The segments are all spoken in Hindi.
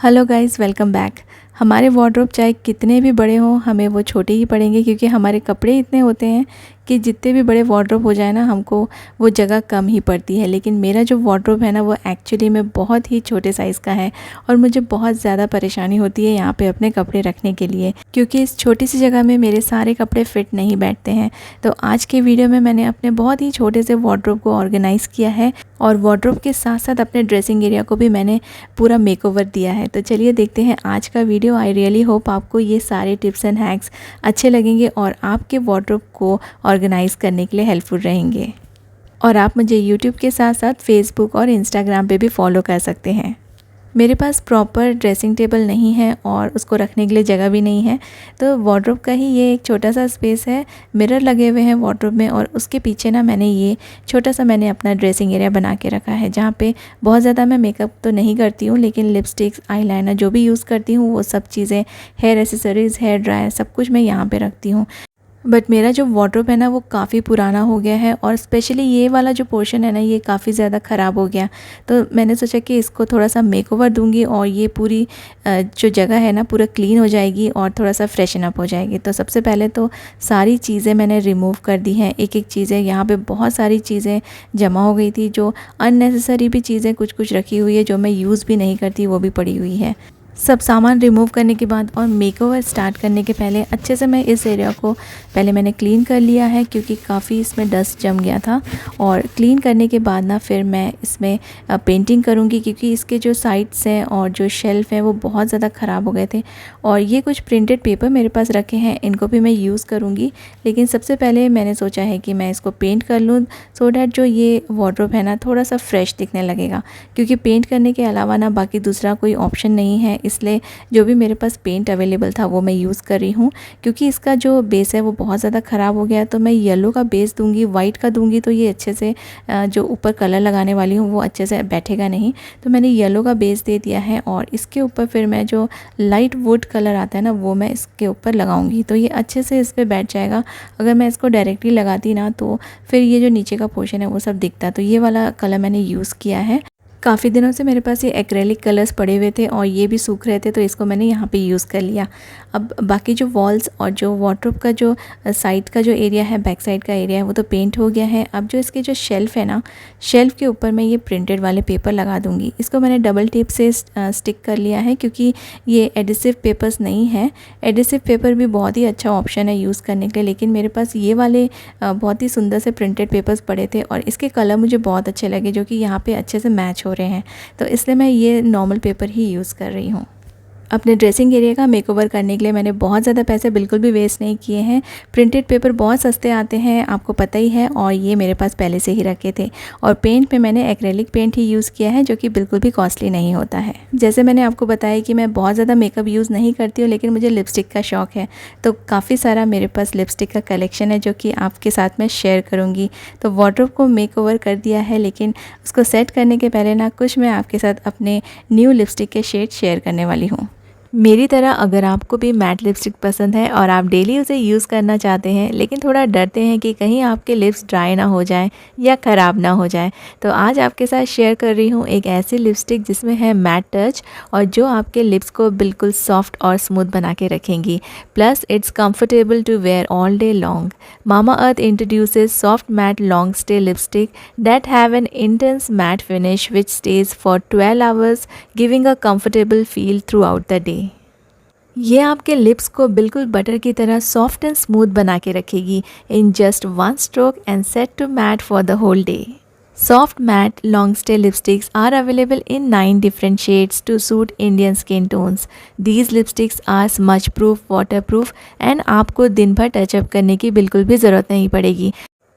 Hello guys, welcome back. हमारे वार्डरोब चाहे कितने भी बड़े हों, हमें वो छोटे ही पड़ेंगे क्योंकि हमारे कपड़े इतने होते हैं कि जितने भी बड़े वार्डरोब हो जाए ना, हमको वो जगह कम ही पड़ती है। लेकिन मेरा जो वार्डरोब है ना, वो एक्चुअली में बहुत ही छोटे साइज़ का है और मुझे बहुत ज़्यादा परेशानी होती है यहाँ पे अपने कपड़े रखने के लिए, क्योंकि इस छोटी सी जगह में मेरे सारे कपड़े फिट नहीं बैठते हैं। तो आज के वीडियो में मैंने अपने बहुत ही छोटे से वार्डरोब को ऑर्गेनाइज़ किया है और वार्डरोब के साथ साथ अपने ड्रेसिंग एरिया को भी मैंने पूरा मेकओवर दिया है। तो चलिए देखते हैं आज का वीडियो। आई रियली होप आपको ये सारे टिप्स एंड हैक्स अच्छे लगेंगे और आपके वार्डरोब को ऑर्गेनाइज़ करने के लिए हेल्पफुल रहेंगे। और आप मुझे यूट्यूब के साथ साथ फेसबुक और इंस्टाग्राम पे भी फॉलो कर सकते हैं। मेरे पास प्रॉपर ड्रेसिंग टेबल नहीं है और उसको रखने के लिए जगह भी नहीं है, तो वार्डरोब का ही ये एक छोटा सा स्पेस है। मिरर लगे हुए हैं वार्डरोब में और उसके पीछे ना मैंने अपना ड्रेसिंग एरिया बना के रखा है, जहाँ पे बहुत ज़्यादा मैं मेकअप तो नहीं करती हूँ, लेकिन लिपस्टिक्स, आईलाइनर जो भी यूज़ करती हूँ वो सब चीज़ें, हेयर एसेसरीज़, हेयर ड्रायर, सब कुछ मैं यहाँ पर रखती हूँ। बट मेरा जो वार्डरोब है ना, वो काफ़ी पुराना हो गया है और स्पेशली ये वाला जो पोर्शन है ना, ये काफ़ी ज़्यादा ख़राब हो गया। तो मैंने सोचा कि इसको थोड़ा सा मेकओवर दूंगी और ये पूरी जो जगह है ना, पूरा क्लीन हो जाएगी और थोड़ा सा फ्रेशन अप हो जाएगी। तो सबसे पहले तो सारी चीज़ें मैंने रिमूव कर दी हैं, एक एक चीज़ें। यहाँ पे बहुत सारी चीज़ें जमा हो गई थी, जो अननेसेसरी भी चीज़ें कुछ कुछ रखी हुई है, जो मैं यूज़ भी नहीं करती, वो भी पड़ी हुई है। सब सामान रिमूव करने के बाद और मेकओवर स्टार्ट करने के पहले अच्छे से मैं इस एरिया को पहले मैंने क्लीन कर लिया है, क्योंकि काफ़ी इसमें डस्ट जम गया था। और क्लीन करने के बाद ना फिर मैं इसमें पेंटिंग करूँगी, क्योंकि इसके जो साइड्स हैं और जो शेल्फ़ हैं वो बहुत ज़्यादा ख़राब हो गए थे। और ये कुछ प्रिंटेड पेपर मेरे पास रखे हैं, इनको भी मैं यूज़ करूँगी। लेकिन सबसे पहले मैंने सोचा है कि मैं इसको पेंट कर लूँ, सो डैट जो ये वार्डरोब है ना, थोड़ा सा फ्रेश दिखने लगेगा। क्योंकि पेंट करने के अलावा ना बाकी दूसरा कोई ऑप्शन नहीं है, इसलिए जो भी मेरे पास पेंट अवेलेबल था वो मैं यूज़ कर रही हूँ। क्योंकि इसका जो बेस है वो बहुत ज़्यादा ख़राब हो गया है, तो मैं येलो का बेस दूंगी, वाइट का दूंगी तो ये अच्छे से जो ऊपर कलर लगाने वाली हूँ वो अच्छे से बैठेगा नहीं। तो मैंने येलो का बेस दे दिया है और इसके ऊपर फिर मैं जो लाइट वुड कलर आता है ना, वो मैं इसके ऊपर लगाऊंगी, तो ये अच्छे से इस पर बैठ जाएगा। अगर मैं इसको डायरेक्टली लगाती ना, तो फिर ये जो नीचे का पोर्शन है वो सब दिखता। तो ये वाला कलर मैंने यूज़ किया है। काफ़ी दिनों से मेरे पास ये एक्रेलिक कलर्स पड़े हुए थे और ये भी सूख रहे थे, तो इसको मैंने यहाँ पे यूज़ कर लिया। अब बाकी जो वॉल्स और जो वार्डरोब का जो साइड का जो एरिया है, बैक साइड का एरिया है, वो तो पेंट हो गया है। अब जो इसके जो शेल्फ़ है ना, शेल्फ़ के ऊपर मैं ये प्रिंटेड वाले पेपर लगा दूँगी। इसको मैंने डबल टेप से स्टिक कर लिया है, क्योंकि ये एडिसिव पेपर्स नहीं है। एडिसिव पेपर भी बहुत ही अच्छा ऑप्शन है यूज़ करने के लिए, लेकिन मेरे पास ये वाले बहुत ही सुंदर से प्रिंटेड पेपर्स पड़े थे और इसके कलर मुझे बहुत अच्छे लगे, जो कि यहाँ पे अच्छे से मैच हो रहे हैं। तो इसलिए मैं ये नॉर्मल पेपर ही यूज़ कर रही हूँ। अपने ड्रेसिंग एरिया का मेकओवर करने के लिए मैंने बहुत ज़्यादा पैसे बिल्कुल भी वेस्ट नहीं किए हैं। प्रिंटेड पेपर बहुत सस्ते आते हैं, आपको पता ही है, और ये मेरे पास पहले से ही रखे थे। और पेंट में मैंने एक्रेलिक पेंट ही यूज़ किया है, जो कि बिल्कुल भी कॉस्टली नहीं होता है। जैसे मैंने आपको बताया कि मैं बहुत ज़्यादा मेकअप यूज़ नहीं करती हूँ, लेकिन मुझे लिपस्टिक का शौक़ है, तो काफ़ी सारा मेरे पास लिपस्टिक का कलेक्शन है, जो कि आपके साथ मैं शेयर करूँगी। तो वार्डरोब को मेकओवर कर दिया है, लेकिन उसको सेट करने के पहले ना कुछ मैं आपके साथ अपने न्यू लिपस्टिक के शेड शेयर करने वाली हूँ। मेरी तरह अगर आपको भी मैट लिपस्टिक पसंद है और आप डेली उसे यूज़ करना चाहते हैं, लेकिन थोड़ा डरते हैं कि कहीं आपके लिप्स ड्राई ना हो जाएं या ख़राब ना हो जाएं, तो आज आपके साथ शेयर कर रही हूँ एक ऐसी लिपस्टिक जिसमें है मैट टच और जो आपके लिप्स को बिल्कुल सॉफ्ट और स्मूथ बना के रखेंगी। Plus it's comfortable to wear all day long. Mamaearth introduces soft matte long stay lipstick that have an intense matte finish which stays for 12 hours, giving a comfortable feel throughout the day. ये आपके लिप्स को बिल्कुल बटर की तरह सॉफ्ट एंड स्मूथ बना के रखेगी in just one stroke and set to matte for the whole day. Soft matte long stay lipsticks are available in 9 different shades to suit Indian skin tones. These lipsticks are smudge proof, waterproof and आपको दिन भर टचअप करने की बिल्कुल भी ज़रूरत नहीं पड़ेगी।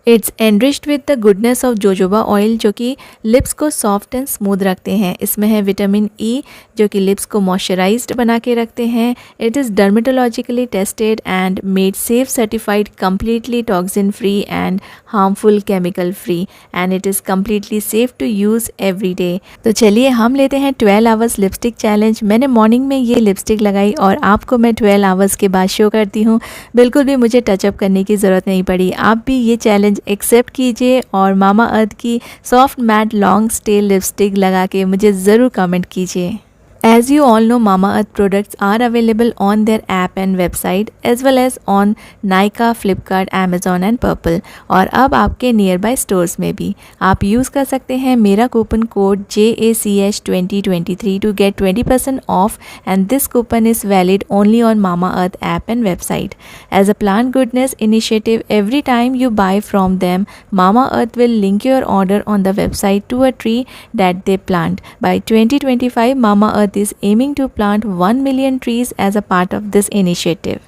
It's enriched with the goodness of jojoba oil, जो कि लिप्स को सॉफ्ट एंड स्मूथ रखते हैं। इसमें है विटामिन ई, जो कि लिप्स को मॉइस्चराइज्ड बना के रखते हैं। It is dermatologically tested and made safe certified, completely toxin free and harmful chemical free, and it is completely safe to use every day. तो चलिए हम लेते हैं 12 आवर्स लिपस्टिक चैलेंज। मैंने मॉर्निंग में ये लिपस्टिक लगाई और आपको मैं 12 आवर्स के बाद शो करती हूँ। बिल्कुल भी मुझे टचअप करने की ज़रूरत नहीं पड़ी। आप भी ये चैलेंज एक्सेप्ट कीजिए और मामा अर्थ की soft matte long stay lipstick लगा के मुझे ज़रूर कमेंट कीजिए। As you all know, Mamaearth products are available on their app and website as well as on Nykaa, Flipkart, Amazon and Purple और अब आपके नियर बाय स्टोर्स में भी आप यूज़ कर सकते हैं मेरा coupon code JACH2023 to get 20% off and this coupon is valid only on Mamaearth app and website. As a plant goodness initiative, every time you buy from them, Mamaearth will link your order on the website to a tree that they plant. By 2025, Mamaearth is aiming to plant 1 million trees as a part of this initiative.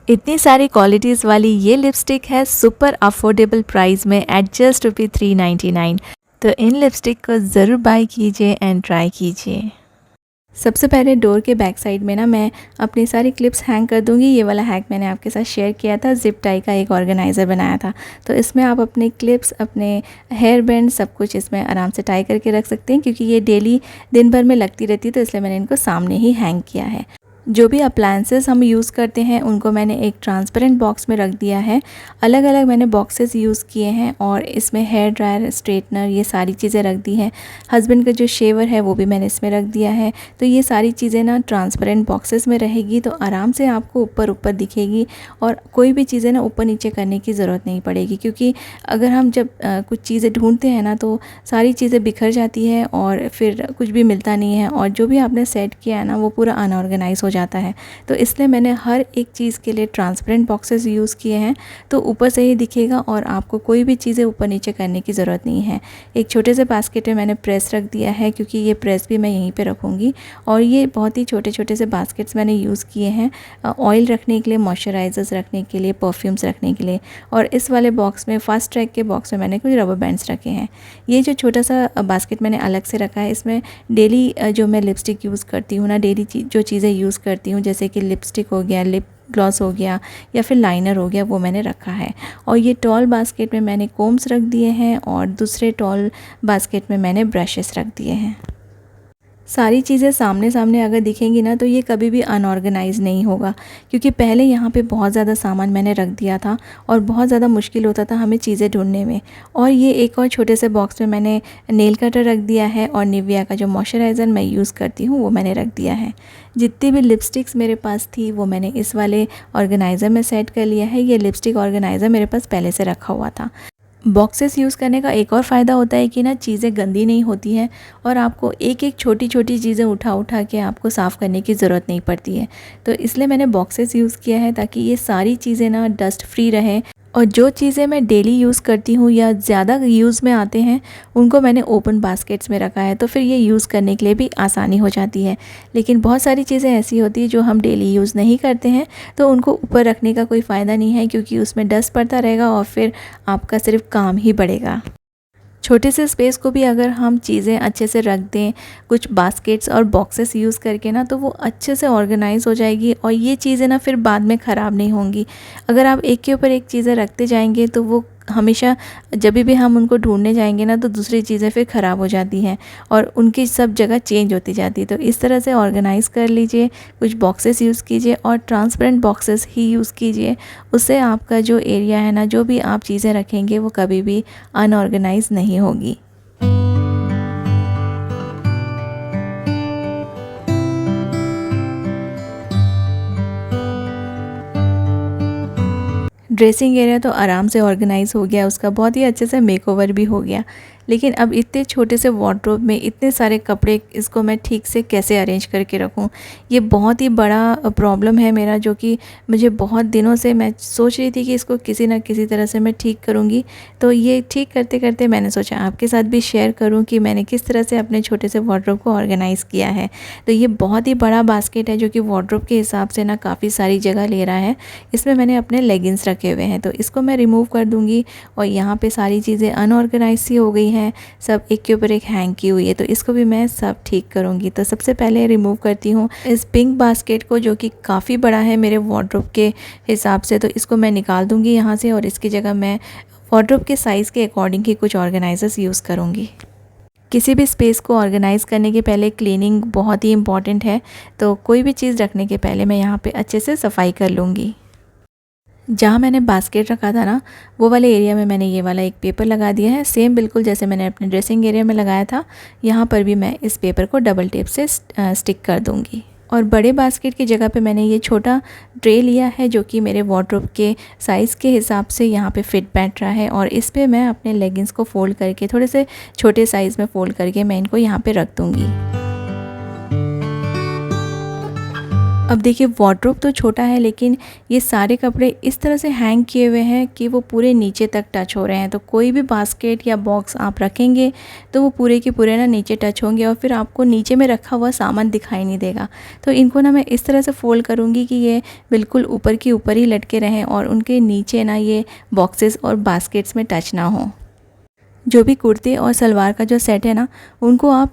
इतनी सारी क्वालिटीज़ वाली ये लिपस्टिक है सुपर अफोर्डेबल प्राइस में एट जस्ट ₹399। तो इन लिपस्टिक को ज़रूर बाय कीजिए एंड ट्राई कीजिए। सबसे पहले डोर के बैक साइड में ना मैं अपनी सारी क्लिप्स हैंग कर दूंगी। ये वाला हैक मैंने आपके साथ शेयर किया था, जिप टाई का एक ऑर्गेनाइज़र बनाया था। तो इसमें आप अपने क्लिप्स, अपने हेयर बैंड सब कुछ इसमें आराम से टाई करके रख सकते हैं, क्योंकि ये डेली दिन भर में लगती रहती है, तो इसलिए मैंने इनको सामने ही हैंग किया है। जो भी अप्लायंसेस हम यूज़ करते हैं उनको मैंने एक ट्रांसपेरेंट बॉक्स में रख दिया है। अलग अलग मैंने बॉक्सेस यूज़ किए हैं और इसमें हेयर ड्रायर, स्ट्रेटनर, ये सारी चीज़ें रख दी हैं। हस्बैंड का जो शेवर है वो भी मैंने इसमें रख दिया है। तो ये सारी चीज़ें ना ट्रांसपेरेंट बॉक्सेस में रहेगी, तो आराम से आपको ऊपर ऊपर दिखेगी और कोई भी चीज़ें ना ऊपर नीचे करने की ज़रूरत नहीं पड़ेगी, क्योंकि अगर हम जब कुछ चीज़ें ढूंढते हैं ना तो सारी चीज़ें बिखर जाती है और फिर कुछ भी मिलता नहीं है और जो भी आपने सेट किया है ना वो पूरा अनऑर्गेनाइज हो जाता है। तो इसलिए मैंने हर एक चीज़ के लिए ट्रांसपेरेंट बॉक्सेस यूज़ किए हैं, तो ऊपर से ही दिखेगा और आपको कोई भी चीज़ें ऊपर नीचे करने की ज़रूरत नहीं है। एक छोटे से बास्केट में मैंने प्रेस रख दिया है, क्योंकि ये प्रेस भी मैं यहीं पे रखूँगी। और ये बहुत ही छोटे छोटे से बास्केट्स मैंने यूज़ किए हैं, ऑयल रखने के लिए, मॉइस्चराइज़र्स रखने के लिए, परफ्यूम्स रखने के लिए। और इस वाले बॉक्स में, फास्ट ट्रैक के बॉक्स में मैंने कुछ रबर बैंड्स रखे हैं। ये जो छोटा सा बास्केट मैंने अलग से रखा है, इसमें डेली जो मैं लिपस्टिक यूज़ करती हूँ ना, डेली जो चीज़ें यूज़ करती हूँ, जैसे कि लिपस्टिक हो गया, लिप ग्लॉस हो गया या फिर लाइनर हो गया, वो मैंने रखा है। और ये टॉल बास्केट में मैंने कोम्स रख दिए हैं और दूसरे टॉल बास्केट में मैंने ब्रशेस रख दिए हैं। सारी चीज़ें सामने सामने अगर दिखेंगी ना तो ये कभी भी अनऑर्गेनाइज नहीं होगा, क्योंकि पहले यहाँ पे बहुत ज़्यादा सामान मैंने रख दिया था और बहुत ज़्यादा मुश्किल होता था हमें चीज़ें ढूंढने में। और ये एक और छोटे से बॉक्स में मैंने नेल कटर रख दिया है और निविया का जो मॉइस्चराइज़र मैं यूज़ करती हूँ वो मैंने रख दिया है। जितनी भी लिपस्टिक्स मेरे पास थी वो मैंने इस वाले ऑर्गेनाइज़र में सेट कर लिया है। ये लिपस्टिक ऑर्गेनाइज़र मेरे पास पहले से रखा हुआ था। बॉक्सेस यूज़ करने का एक और फ़ायदा होता है कि ना चीज़ें गंदी नहीं होती हैं और आपको एक एक छोटी छोटी चीज़ें उठा उठा के आपको साफ़ करने की ज़रूरत नहीं पड़ती है। तो इसलिए मैंने बॉक्सेस यूज़ किया है ताकि ये सारी चीज़ें ना डस्ट फ्री रहें। और जो चीज़ें मैं डेली यूज़ करती हूँ या ज़्यादा यूज़ में आते हैं उनको मैंने ओपन बास्केट्स में रखा है, तो फिर ये यूज़ करने के लिए भी आसानी हो जाती है। लेकिन बहुत सारी चीज़ें ऐसी होती है जो हम डेली यूज़ नहीं करते हैं, तो उनको ऊपर रखने का कोई फ़ायदा नहीं है, क्योंकि उसमें डस्ट पड़ता रहेगा और फिर आपका सिर्फ काम ही बढ़ेगा। छोटे से स्पेस को भी अगर हम चीज़ें अच्छे से रख दें, कुछ बास्केट्स और बॉक्सेस यूज़ करके ना, तो वो अच्छे से ऑर्गेनाइज़ हो जाएगी और ये चीज़ें ना फिर बाद में ख़राब नहीं होंगी। अगर आप एक के ऊपर एक चीज़ें रखते जाएंगे तो वो हमेशा जब भी हम उनको ढूंढने जाएंगे ना तो दूसरी चीज़ें फिर ख़राब हो जाती हैं और उनकी सब जगह चेंज होती जाती है। तो इस तरह से ऑर्गेनाइज़ कर लीजिए, कुछ बॉक्सेस यूज़ कीजिए और ट्रांसपेरेंट बॉक्सेस ही यूज़ कीजिए। उससे आपका जो एरिया है ना, जो भी आप चीज़ें रखेंगे वो कभी भी अनऑर्गेनाइज नहीं होगी। ड्रेसिंग एरिया तो आराम से ऑर्गेनाइज़ हो गया, उसका बहुत ही अच्छे से मेकओवर भी हो गया। लेकिन अब इतने छोटे से वार्डरोब में इतने सारे कपड़े, इसको मैं ठीक से कैसे अरेंज करके रखूं, ये बहुत ही बड़ा प्रॉब्लम है मेरा, जो कि मुझे बहुत दिनों से मैं सोच रही थी कि इसको किसी ना किसी तरह से मैं ठीक करूंगी। तो ये ठीक करते करते मैंने सोचा आपके साथ भी शेयर करूं कि मैंने किस तरह से अपने छोटे से वार्डरोब को ऑर्गेनाइज़ किया है। तो ये बहुत ही बड़ा बास्केट है जो कि वार्डरोब के हिसाब से ना काफ़ी सारी जगह ले रहा है। इसमें मैंने अपने लेगिंग्स रखे हुए हैं, तो इसको मैं रिमूव कर दूँगी। और यहाँ पर सारी चीज़ें अनऑर्गेनाइज सी हो गई हैं, सब एक के ऊपर एक हैंग की हुई है, तो इसको भी मैं सब ठीक करूँगी। तो सबसे पहले रिमूव करती हूँ इस पिंक बास्केट को, जो कि काफ़ी बड़ा है मेरे वार्डरोब के हिसाब से। तो इसको मैं निकाल दूँगी यहाँ से और इसकी जगह मैं वार्डरोब के साइज़ के अकॉर्डिंग ही कुछ ऑर्गेनाइजर्स यूज़ करूँगी। किसी भी स्पेस को ऑर्गेनाइज़ करने के पहले क्लीनिंग बहुत ही इम्पॉर्टेंट है, तो कोई भी चीज़ रखने के पहले मैं यहाँ पे अच्छे से सफाई कर लूँगी। जहाँ मैंने बास्केट रखा था ना, वो वाले एरिया में मैंने ये वाला एक पेपर लगा दिया है, सेम बिल्कुल जैसे मैंने अपने ड्रेसिंग एरिया में लगाया था। यहाँ पर भी मैं इस पेपर को डबल टेप से स्टिक कर दूँगी। और बड़े बास्केट की जगह पे मैंने ये छोटा ट्रे लिया है, जो कि मेरे वार्डरोब के साइज़ के हिसाब से यहाँ पे फिट बैठ रहा है। और इस पे मैं अपने लेगिंग्स को फ़ोल्ड करके, थोड़े से छोटे साइज़ में फ़ोल्ड करके मैं इनको यहाँ पे रख दूँगी। अब देखिए, वार्डरोब तो छोटा है, लेकिन ये सारे कपड़े इस तरह से हैंग किए हुए हैं कि वो पूरे नीचे तक टच हो रहे हैं। तो कोई भी बास्केट या बॉक्स आप रखेंगे तो वो पूरे के पूरे ना नीचे टच होंगे और फिर आपको नीचे में रखा हुआ सामान दिखाई नहीं देगा। तो इनको ना मैं इस तरह से फ़ोल्ड करूँगी कि ये बिल्कुल ऊपर की ऊपर ही लटके रहें और उनके नीचे ना ये बॉक्सेस और बास्केट्स में टच ना हो। जो भी कुर्ते और सलवार का जो सेट है ना, उनको आप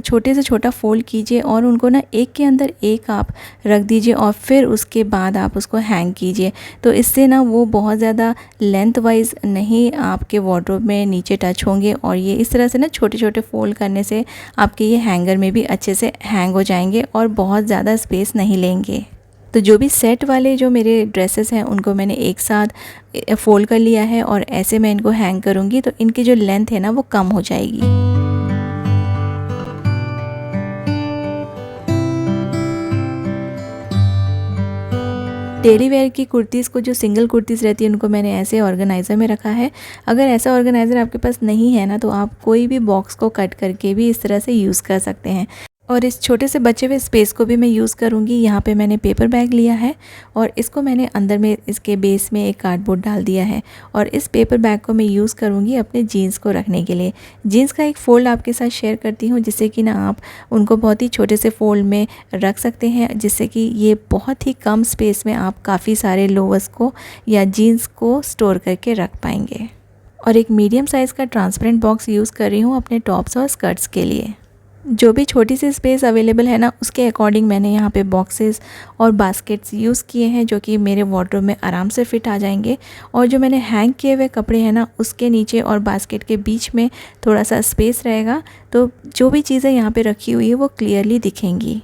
छोटे से छोटा फ़ोल्ड कीजिए और उनको ना एक के अंदर एक आप रख दीजिए और फिर उसके बाद आप उसको हैंग कीजिए। तो इससे ना वो बहुत ज़्यादा लेंथ वाइज नहीं आपके वार्डरोब में नीचे टच होंगे और ये इस तरह से ना छोटे छोटे फ़ोल्ड करने से आपके ये हैंगर में भी अच्छे से हैंग हो जाएंगे और बहुत ज़्यादा स्पेस नहीं लेंगे। तो जो भी सेट वाले जो मेरे ड्रेसेस हैं उनको मैंने एक साथ फ़ोल्ड कर लिया है और ऐसे मैं इनको हैंग करूँगी तो इनकी जो लेंथ है ना वो कम हो जाएगी। डेली वेयर की कुर्तीज़ को, जो सिंगल कुर्तीज़ रहती है, उनको मैंने ऐसे ऑर्गेनाइज़र में रखा है। अगर ऐसा ऑर्गेनाइज़र आपके पास नहीं है ना, तो आप कोई भी बॉक्स को कट करके भी इस तरह से यूज़ कर सकते हैं। और इस छोटे से बचे हुए स्पेस को भी मैं यूज़ करूँगी। यहाँ पे मैंने पेपर बैग लिया है और इसको मैंने अंदर में इसके बेस में एक कार्डबोर्ड डाल दिया है और इस पेपर बैग को मैं यूज़ करूँगी अपने जीन्स को रखने के लिए। जीन्स का एक फ़ोल्ड आपके साथ शेयर करती हूँ, जिससे कि ना आप उनको बहुत ही छोटे से फ़ोल्ड में रख सकते हैं, जिससे कि ये बहुत ही कम स्पेस में आप काफ़ी सारे लोअर्स को या जीन्स को स्टोर करके रख पाएंगे। और एक मीडियम साइज़ का ट्रांसपेरेंट बॉक्स यूज़ कर रही हूँ अपने टॉप्स और स्कर्ट्स के लिए। जो भी छोटी सी स्पेस अवेलेबल है ना, उसके अकॉर्डिंग मैंने यहाँ पे बॉक्सेस और बास्केट्स यूज़ किए हैं, जो कि मेरे वार्डरोब में आराम से फिट आ जाएंगे। और जो मैंने हैंग किए हुए कपड़े हैं ना, उसके नीचे और बास्केट के बीच में थोड़ा सा स्पेस रहेगा, तो जो भी चीज़ें यहाँ पे रखी हुई है वो क्लियरली दिखेंगी।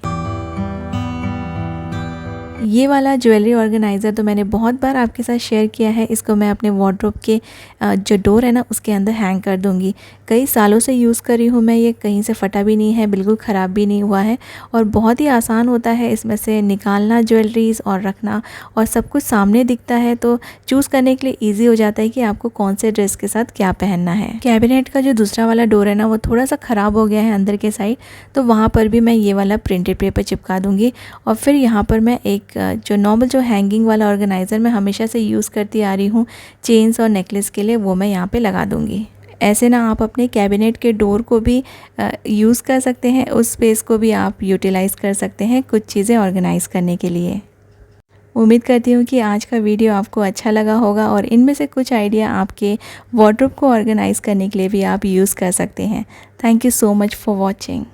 ये वाला ज्वेलरी ऑर्गेनाइज़र तो मैंने बहुत बार आपके साथ शेयर किया है। इसको मैं अपने वार्डरोब के जो डोर है ना, उसके अंदर हैंग कर दूँगी। कई सालों से यूज़ कर रही हूँ मैं, ये कहीं से फटा भी नहीं है, बिल्कुल ख़राब भी नहीं हुआ है और बहुत ही आसान होता है इसमें से निकालना ज्वेलरीज़ और रखना, और सब कुछ सामने दिखता है, तो चूज़ करने के लिए ईजी हो जाता है कि आपको कौन से ड्रेस के साथ क्या पहनना है। कैबिनेट का जो दूसरा वाला डोर है ना, वो थोड़ा सा ख़राब हो गया है अंदर के साइड, तो वहाँ पर भी मैं ये वाला प्रिंटेड पेपर चिपका दूँगी। और फिर यहाँ पर मैं एक जो नॉर्मल जो हैंगिंग वाला ऑर्गेनाइज़र मैं हमेशा से यूज़ करती आ रही हूँ चेन्स और नेकलेस के लिए, वो मैं यहाँ पे लगा दूँगी। ऐसे ना आप अपने कैबिनेट के डोर को भी यूज़ कर सकते हैं, उस स्पेस को भी आप यूटिलाइज़ कर सकते हैं कुछ चीज़ें ऑर्गेनाइज़ करने के लिए। उम्मीद करती हूँ कि आज का वीडियो आपको अच्छा लगा होगा और इनमें से कुछ आइडिया आपके वार्डरोब को ऑर्गेनाइज़ करने के लिए भी आप यूज़ कर सकते हैं। Thank you so much for watching.